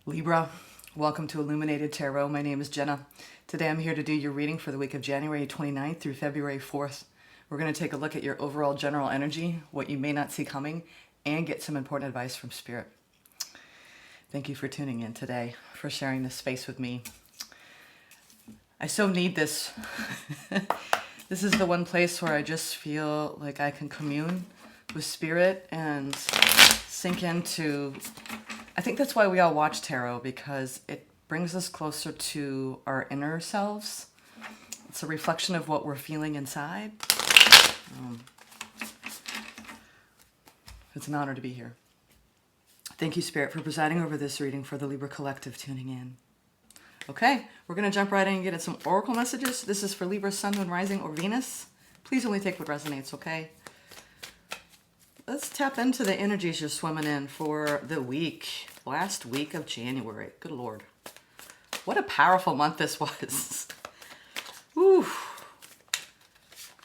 Libra, welcome to Illuminated Tarot. My name is Jenna. Today I'm here to do your reading for the week of January 29th through February 4th. We're going to take a look at your overall general energy, what you may not see coming, and get some important advice from Spirit. Thank you for tuning in today, for sharing this space with me. I so need this. This is the one place where I just feel like I can commune with Spirit and sink into... I think that's why we all watch tarot, because it brings us closer to our inner selves. It's a reflection of what we're feeling inside. It's an honor to be here. Thank you, Spirit, for presiding over this reading for the Libra Collective tuning in. Okay, we're going to jump right in and get at some oracle messages. This is for Libra, Sun, Moon, Rising, or Venus. Please only take what resonates, okay? Let's tap into the energies you're swimming in for the week, last week of January. Good Lord. What a powerful month this was. Whew.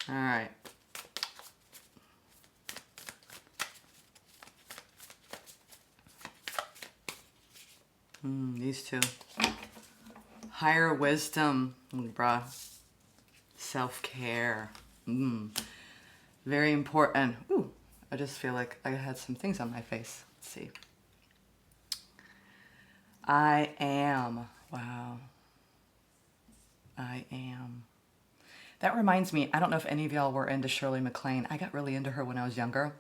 All right. These two. Higher wisdom, Libra. Self-care. Very important. Ooh. I just feel like I had some things on my face. Let's see. I am. Wow. I am. That reminds me, I don't know if any of y'all were into Shirley MacLaine. I got really into her when I was younger.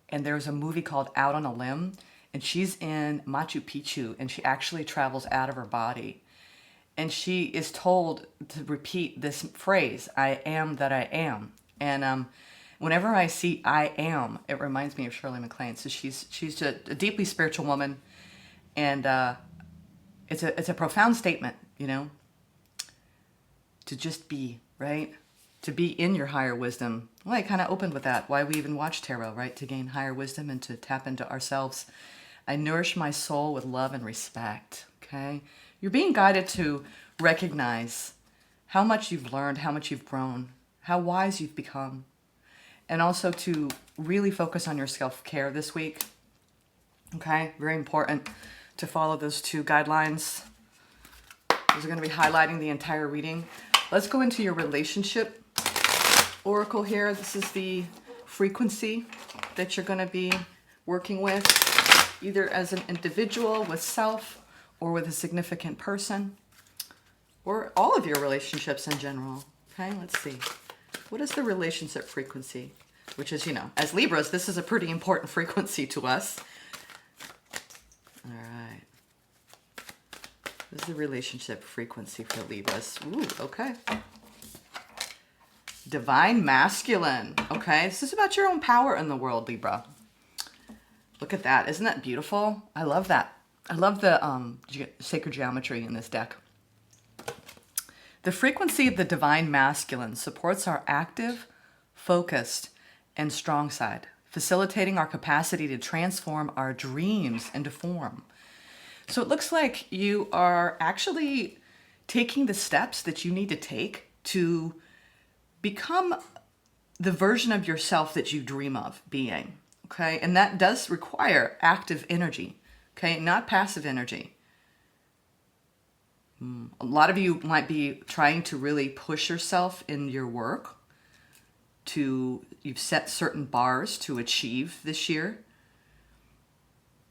And there was a movie called Out on a Limb. And she's in Machu Picchu. And she actually travels out of her body. And she is told to repeat this phrase, I am that I am. And whenever I see I am, it reminds me of Shirley MacLaine. So she's a deeply spiritual woman, and it's a profound statement, you know, to just be, right? To be in your higher wisdom. Well, I kind of opened with that. Why we even watch tarot, right? To gain higher wisdom and to tap into ourselves. I nourish my soul with love and respect, okay? You're being guided to recognize how much you've learned, how much you've grown, how wise you've become. And also to really focus on your self-care this week. Okay, very important to follow those two guidelines. Those are going to be highlighting the entire reading. Let's go into your relationship oracle here. This is the frequency that you're going to be working with, either as an individual with self or with a significant person, or all of your relationships in general. Okay, let's see. What is the relationship frequency? Which is, you know, as Libras, this is a pretty important frequency to us. All right. This is the relationship frequency for Libras. Ooh, okay. Divine Masculine. Okay, this is about your own power in the world, Libra. Look at that. Isn't that beautiful? I love that. I love the sacred geometry in this deck. The frequency of the Divine Masculine supports our active, focused, and strong side, facilitating our capacity to transform our dreams into form. So it looks like you are actually taking the steps that you need to take to become the version of yourself that you dream of being, okay? And that does require active energy, okay? Not passive energy. A lot of you might be trying to really push yourself in your work. You've set certain bars to achieve this year.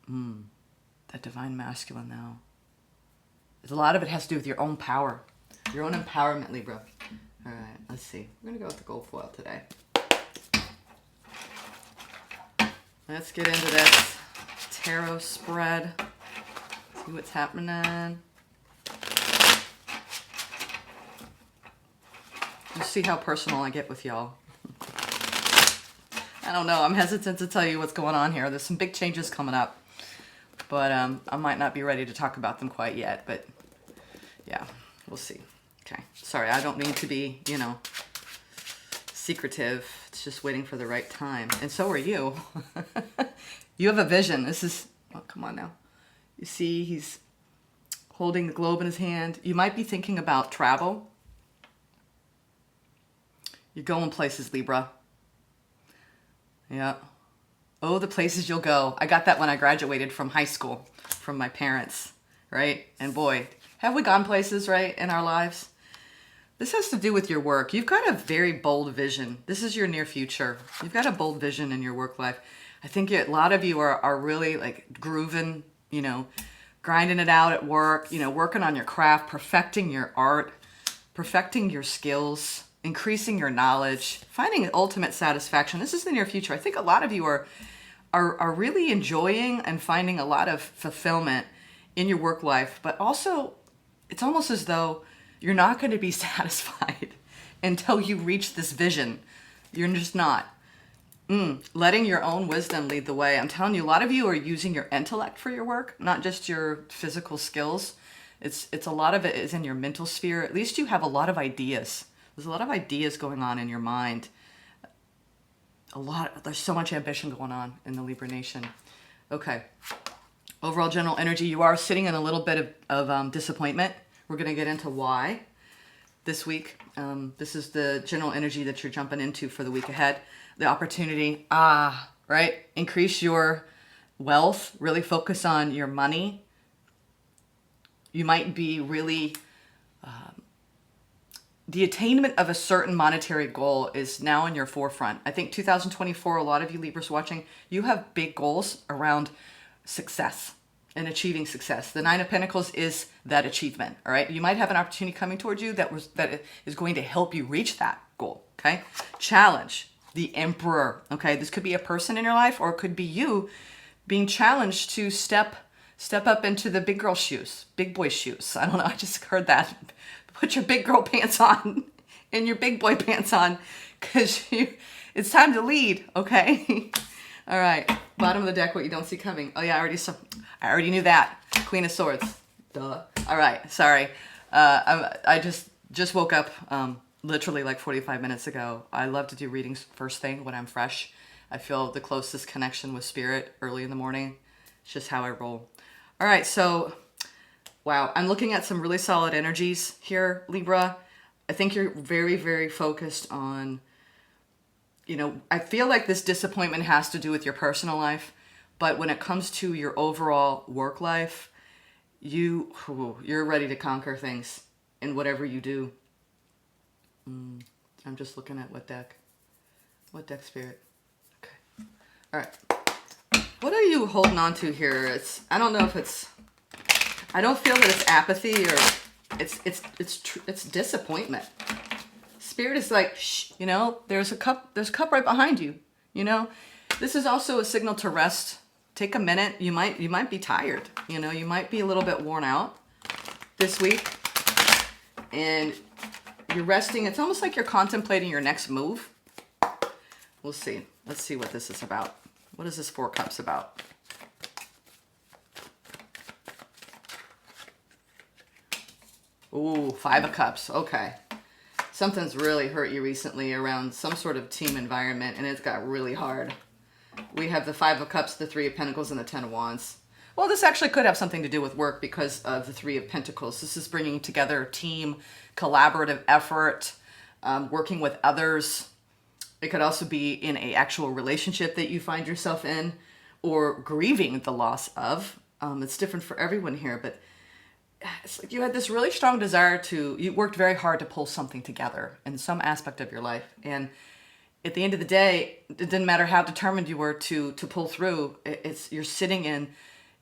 That Divine Masculine now. A lot of it has to do with your own power. Your own empowerment, Libra. All right, let's see. We're going to go with the gold foil today. Let's get into this tarot spread. See what's happening. You see how personal I get with y'all. I don't know. I'm hesitant to tell you what's going on here. There's some big changes coming up. But I might not be ready to talk about them quite yet. But yeah, we'll see. Okay. Sorry, I don't mean to be, you know, secretive. It's just waiting for the right time. And so are you. You have a vision. This is... Oh, come on now. You see he's holding the globe in his hand. You might be thinking about travel. You're going places, Libra. Yeah. Oh, the places you'll go. I got that when I graduated from high school from my parents. right? And boy, have we gone places, right, in our lives? This has to do with your work. You've got a very bold vision. This is your near future. You've got a bold vision in your work life. I think a lot of you are really like grooving, you know, grinding it out at work, you know, working on your craft, perfecting your art, perfecting your skills, increasing your knowledge, finding ultimate satisfaction. This is the near future. I think a lot of you are really enjoying and finding a lot of fulfillment in your work life, but also it's almost as though you're not going to be satisfied until you reach this vision. You're just not. Letting your own wisdom lead the way. I'm telling you, a lot of you are using your intellect for your work, not just your physical skills. It's a lot of it is in your mental sphere. At least you have a lot of ideas. There's a lot of ideas going on in your mind. There's so much ambition going on in the Libra Nation. Okay. Overall general energy, you are sitting in a little bit of disappointment. We're going to get into why this week. This is the general energy that you're jumping into for the week ahead. The opportunity, right? Increase your wealth, really focus on your money. You might be really, the attainment of a certain monetary goal is now in your forefront. I think 2024, a lot of you Libras watching, you have big goals around success and achieving success. The Nine of Pentacles is that achievement, all right? You might have an opportunity coming towards you that is going to help you reach that goal, okay? Challenge, the Emperor, okay? This could be a person in your life, or it could be you being challenged to step up into the big girl shoes, big boy shoes. I don't know, I just heard that. Put your big girl pants on and your big boy pants on, because it's time to lead, okay? All right, bottom of the deck, what you don't see coming. Oh yeah, I already knew that. Queen of Swords, duh. All right, sorry. I just woke up literally like 45 minutes ago. I love to do readings first thing when I'm fresh. I feel the closest connection with spirit early in the morning. It's just how I roll. All right, so, wow, I'm looking at some really solid energies here, Libra. I think you're very, very focused on, you know, I feel like this disappointment has to do with your personal life, but when it comes to your overall work life, you're ready to conquer things in whatever you do. I'm just looking at what deck spirit. Okay. All right. What are you holding on to here? I don't know if I don't feel that it's apathy, or it's disappointment. Spirit is like, shh, you know, there's a cup right behind you, you know. This is also a signal to rest. Take a minute. You might be tired, you know, you might be a little bit worn out this week, and you're resting. It's almost like you're contemplating your next move. We'll see. Let's see what this is about. What is this Four Cups about? Ooh, Five of Cups. Okay. Something's really hurt you recently around some sort of team environment, and it's got really hard. We have the Five of Cups, the Three of Pentacles, and the Ten of Wands. Well, this actually could have something to do with work because of the Three of Pentacles. This is bringing together a team, collaborative effort, working with others. It could also be in an actual relationship that you find yourself in, or grieving the loss of. It's different for everyone here, but it's like you had this really strong desire you worked very hard to pull something together in some aspect of your life. And at the end of the day, it didn't matter how determined you were to pull through. You're sitting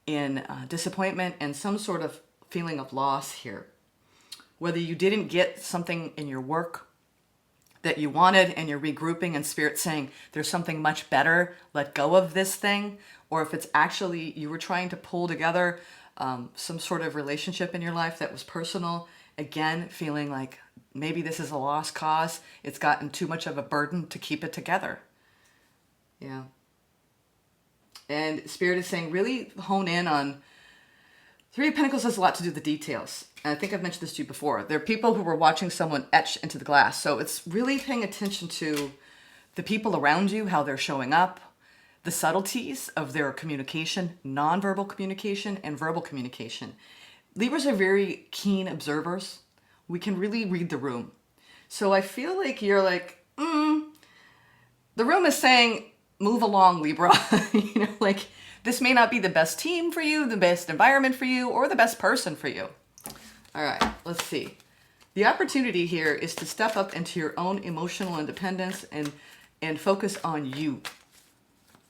in disappointment and some sort of feeling of loss here. Whether you didn't get something in your work that you wanted and you're regrouping and spirit saying there's something much better, let go of this thing, or if it's actually you were trying to pull together some sort of relationship in your life that was personal, again, feeling like maybe this is a lost cause. It's gotten too much of a burden to keep it together. Yeah. And Spirit is saying really hone in on Three of Pentacles has a lot to do with the details. And I think I've mentioned this to you before. There are people who were watching someone etch into the glass. So it's really paying attention to the people around you, how they're showing up, the subtleties of their communication, nonverbal communication and verbal communication. Libras are very keen observers. We can really read the room. So I feel like you're like, the room is saying, move along, Libra. You know, like This may not be the best team for you, the best environment for you, or the best person for you. All right, let's see. The opportunity here is to step up into your own emotional independence and focus on you.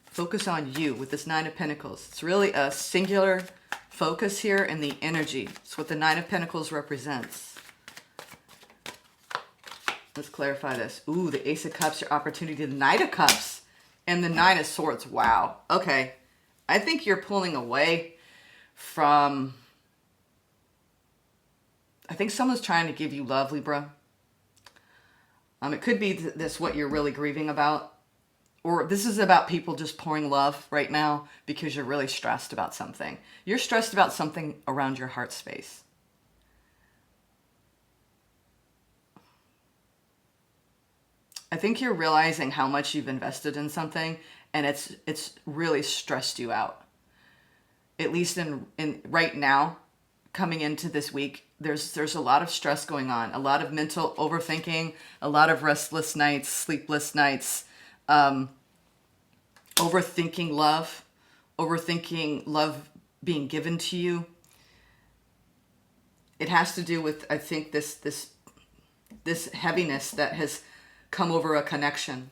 Focus on you with this Nine of Pentacles. It's really a singular focus here in the energy. It's what the Nine of Pentacles represents. Let's clarify this. Ooh, the Ace of Cups, your opportunity. The Knight of Cups and the Nine of Swords. Wow. Okay. I think you're pulling away from... I think someone's trying to give you love, Libra. It could be this what you're really grieving about. Or this is about people just pouring love right now because you're really stressed about something. You're stressed about something around your heart space. I think you're realizing how much you've invested in something and it's really stressed you out. At least in right now, coming into this week, there's a lot of stress going on, a lot of mental overthinking, a lot of restless nights, sleepless nights, overthinking love being given to you. It has to do with, I think, this heaviness that has come over a connection.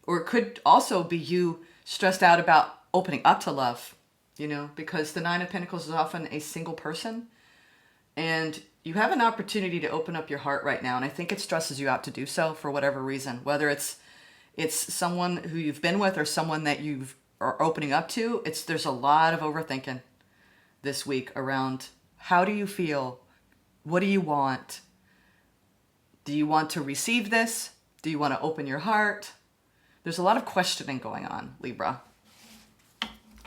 Or it could also be you stressed out about opening up to love, you know, because the Nine of Pentacles is often a single person. And you have an opportunity to open up your heart right now. And I think it stresses you out to do so for whatever reason. Whether it's someone who you've been with or someone that you are opening up to. There's a lot of overthinking this week around how do you feel? What do you want? Do you want to receive this? Do you want to open your heart? There's a lot of questioning going on, Libra.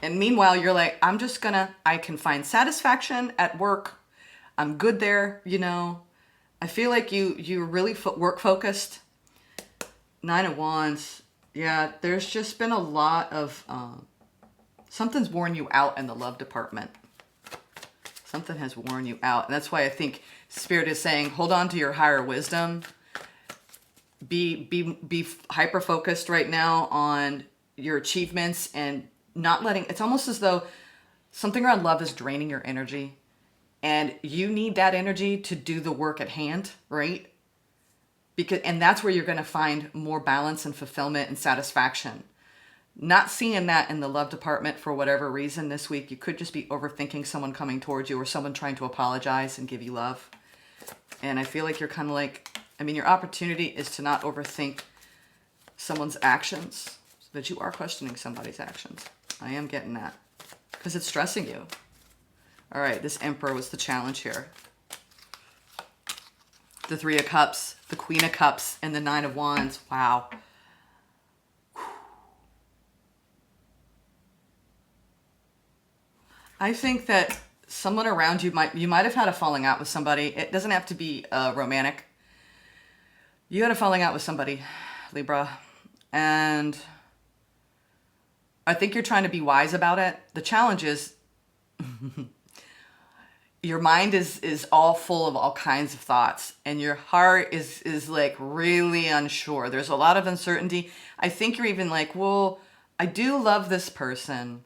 And meanwhile, you're like, I can find satisfaction at work. I'm good there, you know. I feel like you're really work focused. Nine of Wands. Yeah, there's just been a lot of, something's worn you out in the love department. Something has worn you out. And that's why I think Spirit is saying, hold on to your higher wisdom. Be hyper-focused right now on your achievements and not letting, it's almost as though something around love is draining your energy. And you need that energy to do the work at hand, right? And that's where you're going to find more balance and fulfillment and satisfaction. Not seeing that in the love department for whatever reason this week. You could just be overthinking someone coming towards you or someone trying to apologize and give you love. And I feel like you're kind of like, your opportunity is to not overthink someone's actions, but you are questioning somebody's actions. I am getting that because it's stressing you. All right, this Emperor was the challenge here. The Three of Cups, the Queen of Cups, and the Nine of Wands. Wow. I think that someone around you might have had a falling out with somebody. It doesn't have to be romantic. You had a falling out with somebody, Libra, and I think you're trying to be wise about it. The challenge is your mind is all full of all kinds of thoughts, and your heart is like really unsure. There's a lot of uncertainty. I think you're even like, well, I do love this person.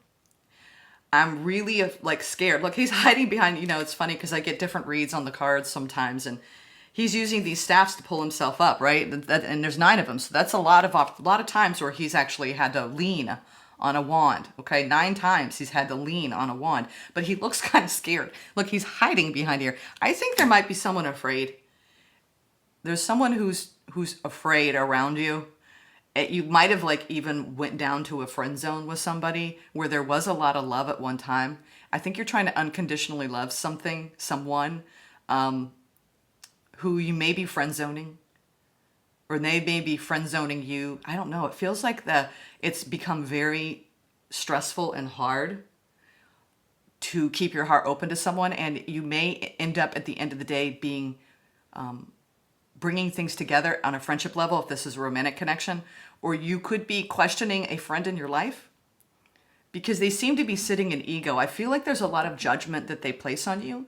I'm really like scared. Look, he's hiding behind, it's funny because I get different reads on the cards sometimes, and he's using these staffs to pull himself up, right? And there's 9 of them. So that's a lot of times where he's actually had to lean on a wand. Okay, 9 times he's had to lean on a wand, but he looks kind of scared. Look, he's hiding behind here. I think there might be someone afraid. There's someone who's afraid around you. You might have like even went down to a friend zone with somebody where there was a lot of love at one time. I think you're trying to unconditionally love someone who you may be friend zoning, or they may be friend zoning you. I don't know. It feels like it's become very stressful and hard to keep your heart open to someone, and you may end up at the end of the day being bringing things together on a friendship level if this is a romantic connection, or you could be questioning a friend in your life because they seem to be sitting in ego. I feel like there's a lot of judgment that they place on you,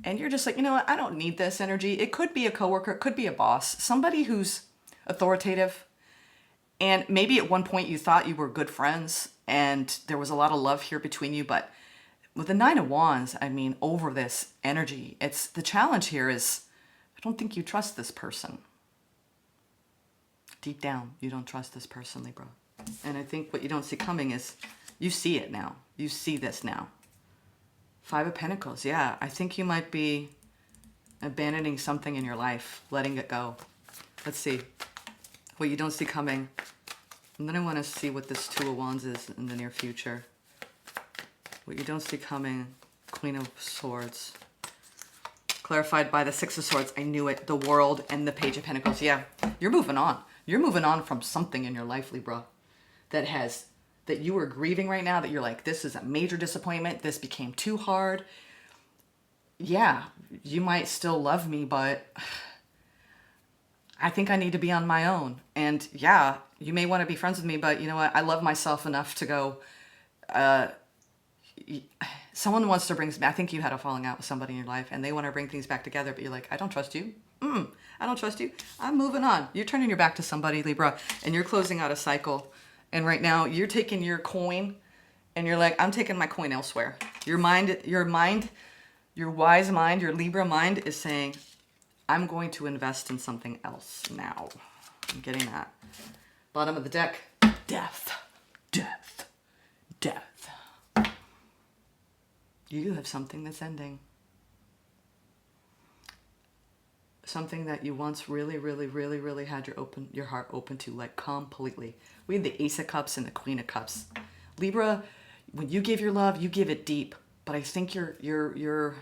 and you're just like, you know what, I don't need this energy. It could be a coworker, it could be a boss, somebody who's authoritative, and maybe at one point you thought you were good friends, and there was a lot of love here between you, but with the Nine of Wands, I mean, over this energy, it's the challenge here is, I don't think you trust this person. Deep down, you don't trust this person, Libra. And I think what you don't see coming is, you see it now. You see this now. Five of Pentacles, yeah. I think you might be abandoning something in your life, letting it go. Let's see. What you don't see coming. And then I want to see what this Two of Wands is in the near future. What you don't see coming, Queen of Swords. Clarified by the Six of Swords. I knew it. The World and the Page of Pentacles. Yeah, you're moving on. You're moving on from something in your life, Libra, that you are grieving right now, that you're like, this is a major disappointment. This became too hard. Yeah, you might still love me, but I think I need to be on my own. And yeah, you may want to be friends with me, but you know what? I love myself enough to go, someone wants to bring, I think you had a falling out with somebody in your life and they want to bring things back together, but you're like, I don't trust you. I don't trust you. I'm moving on. You're turning your back to somebody, Libra, and you're closing out a cycle. And right now you're taking your coin and you're like, I'm taking my coin elsewhere. Your wise mind, your Libra mind is saying, I'm going to invest in something else now. I'm getting that. Bottom of the deck, death, death, death. You have something that's ending. Something that you once really, really, really, really had your heart open to, like completely. We have the Ace of Cups and the Queen of Cups. Libra, when you give your love, you give it deep. But I think you're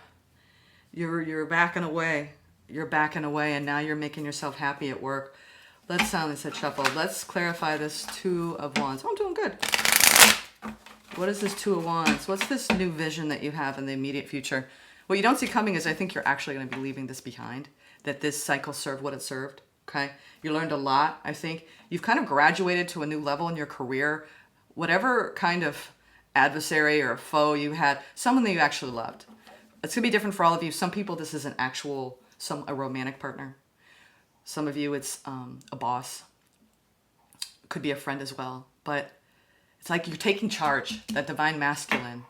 backing away. You're backing away, and now you're making yourself happy at work. Let's sound this at shuffle. Let's clarify this Two of Wands. Oh, I'm doing good. What is this Two of Wands? What's this new vision that you have in the immediate future? What you don't see coming is I think you're actually going to be leaving this behind. That this cycle served what it served, okay? You learned a lot, I think. You've kind of graduated to a new level in your career. Whatever kind of adversary or foe you had, someone that you actually loved. It's going to be different for all of you. Some people, this is an actual, a romantic partner. Some of you, it's a boss. Could be a friend as well. But it's like you're taking charge, that divine masculine.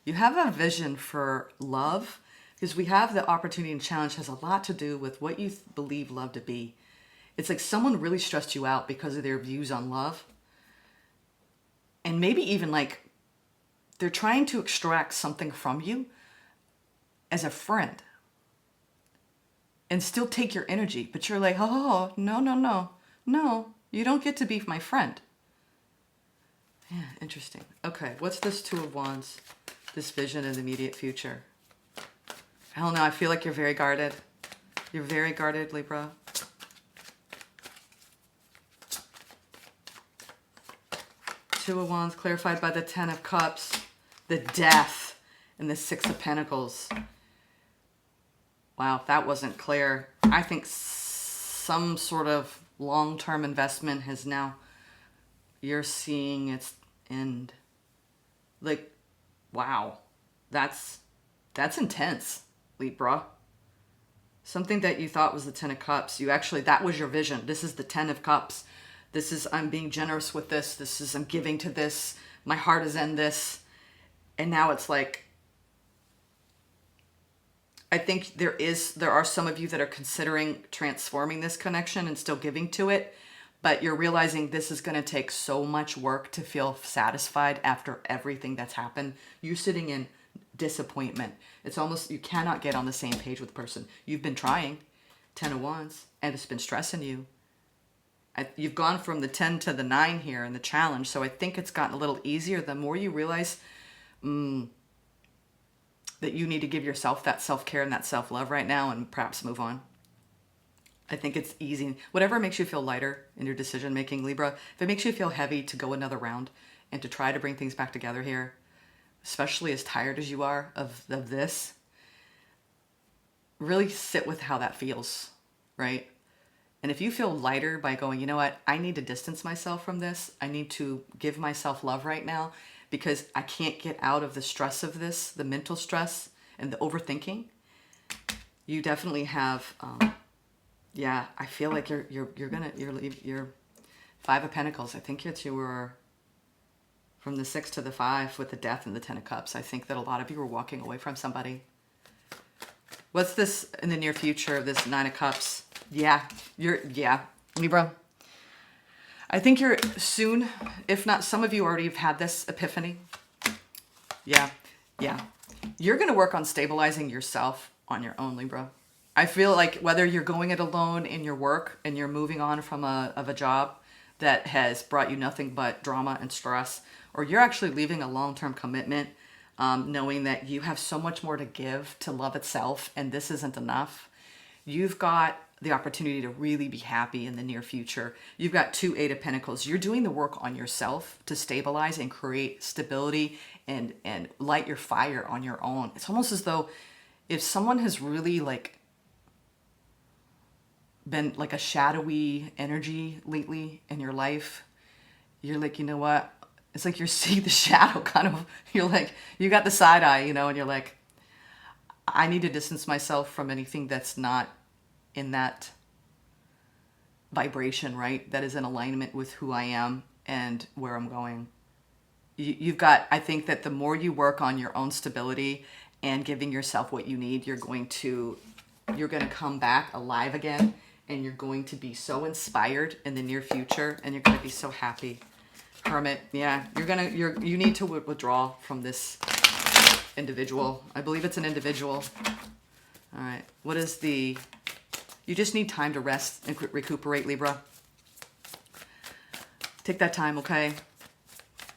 You have a vision for love, because we have the opportunity and challenge has a lot to do with what you believe love to be. It's like someone really stressed you out because of their views on love. And maybe even like they're trying to extract something from you as a friend and still take your energy. But you're like, oh, no, no, no. No, you don't get to be my friend. Yeah, interesting. Okay, what's this Two of Wands? This vision in the immediate future. I don't know. I feel like you're very guarded. You're very guarded, Libra. Two of Wands clarified by the Ten of Cups, the Death, and the Six of Pentacles. Wow, that wasn't clear. I think some sort of long-term investment has now, you're seeing its end. Like, wow, that's intense. Libra. Something that you thought was the Ten of Cups. You actually, that was your vision. This is the Ten of Cups. This is, I'm being generous with this. This is, I'm giving to this. My heart is in this. And now it's like, I think there are some of you that are considering transforming this connection and still giving to it. But you're realizing this is going to take so much work to feel satisfied after everything that's happened. You're sitting in disappointment. It's almost, you cannot get on the same page with the person. You've been trying, Ten of Wands, and it's been stressing you. You've gone from the 10 to the 9 here in the challenge, so I think it's gotten a little easier the more you realize that you need to give yourself that self-care and that self-love right now and perhaps move on. I think it's easy. Whatever makes you feel lighter in your decision-making, Libra, if it makes you feel heavy to go another round and to try to bring things back together here, especially as tired as you are of this, really sit with how that feels, right? And if you feel lighter by going, you know what, I need to distance myself from this. I need to give myself love right now because I can't get out of the stress of this, the mental stress and the overthinking. You definitely have, yeah, I feel like you're Five of Pentacles. I think it's your from the 6 to the 5 with the Death and the 10 of Cups. I think that a lot of you are walking away from somebody. What's this in the near future, this 9 of Cups? Yeah, Libra. I think you're soon, if not some of you already have had this epiphany. Yeah. You're going to work on stabilizing yourself on your own, Libra. I feel like whether you're going it alone in your work and you're moving on from a job that has brought you nothing but drama and stress, or you're actually leaving a long-term commitment, knowing that you have so much more to give to love itself and this isn't enough, you've got the opportunity to really be happy in the near future. You've got 2 8 of Pentacles. You're doing the work on yourself to stabilize and create stability and light your fire on your own. It's almost as though if someone has really like been like a shadowy energy lately in your life, you're like, you know what? It's like you're seeing the shadow kind of, you're like, you got the side eye, you know, and you're like, I need to distance myself from anything that's not in that vibration, right? That is in alignment with who I am and where I'm going. You've got, I think that the more you work on your own stability and giving yourself what you need, you're going to come back alive again, and you're going to be so inspired in the near future, and you're going to be so happy. Hermit, yeah, you need to withdraw from this individual. I believe it's an individual. All right, what is the... You just need time to rest and recuperate, Libra. Take that time, okay?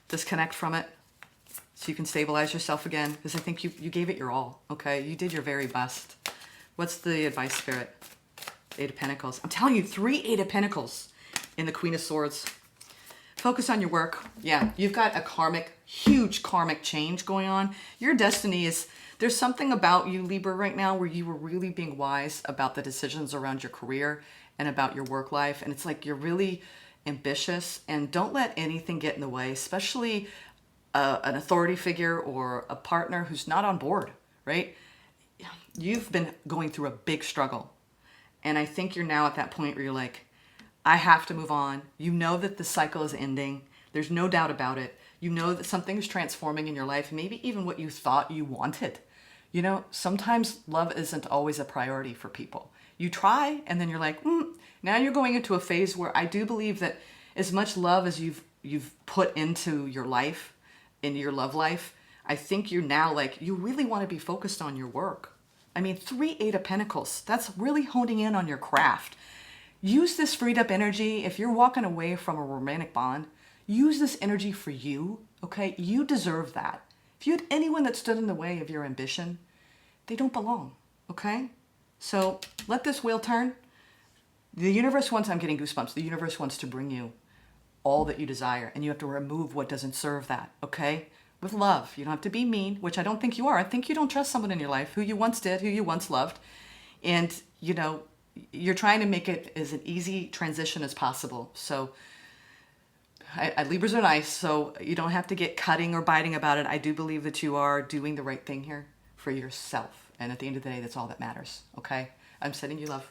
Disconnect from it so you can stabilize yourself again, because I think you gave it your all, okay? You did your very best. What's the advice, Spirit? 8 of Pentacles. I'm telling you, 3 8 of Pentacles in the Queen of Swords. Focus on your work. Yeah, you've got a huge karmic change going on. Your destiny is... There's something about you, Libra, right now where you were really being wise about the decisions around your career and about your work life. And it's like you're really ambitious, and don't let anything get in the way, especially an authority figure or a partner who's not on board, right? You've been going through a big struggle. And I think you're now at that point where you're like, I have to move on. You know that the cycle is ending. There's no doubt about it. You know that something is transforming in your life, maybe even what you thought you wanted. You know, sometimes love isn't always a priority for people. You try, and then you're like, now you're going into a phase where I do believe that as much love as you've put into your life, into your love life, I think you're now like, you really want to be focused on your work. I mean, 3 8 of Pentacles, that's really honing in on your craft. Use this freed up energy. If you're walking away from a romantic bond, use this energy for you, okay? You deserve that. If you had anyone that stood in the way of your ambition, they don't belong, okay? So let this wheel turn. The universe wants, I'm getting goosebumps, the universe wants to bring you all that you desire, and you have to remove what doesn't serve that, okay? With love. You don't have to be mean, which I don't think you are. I think you don't trust someone in your life who you once did, who you once loved. And, you know, you're trying to make it as an easy transition as possible. So Libras are nice, so you don't have to get cutting or biting about it. I do believe that you are doing the right thing here for yourself. And at the end of the day, that's all that matters, okay? I'm sending you love.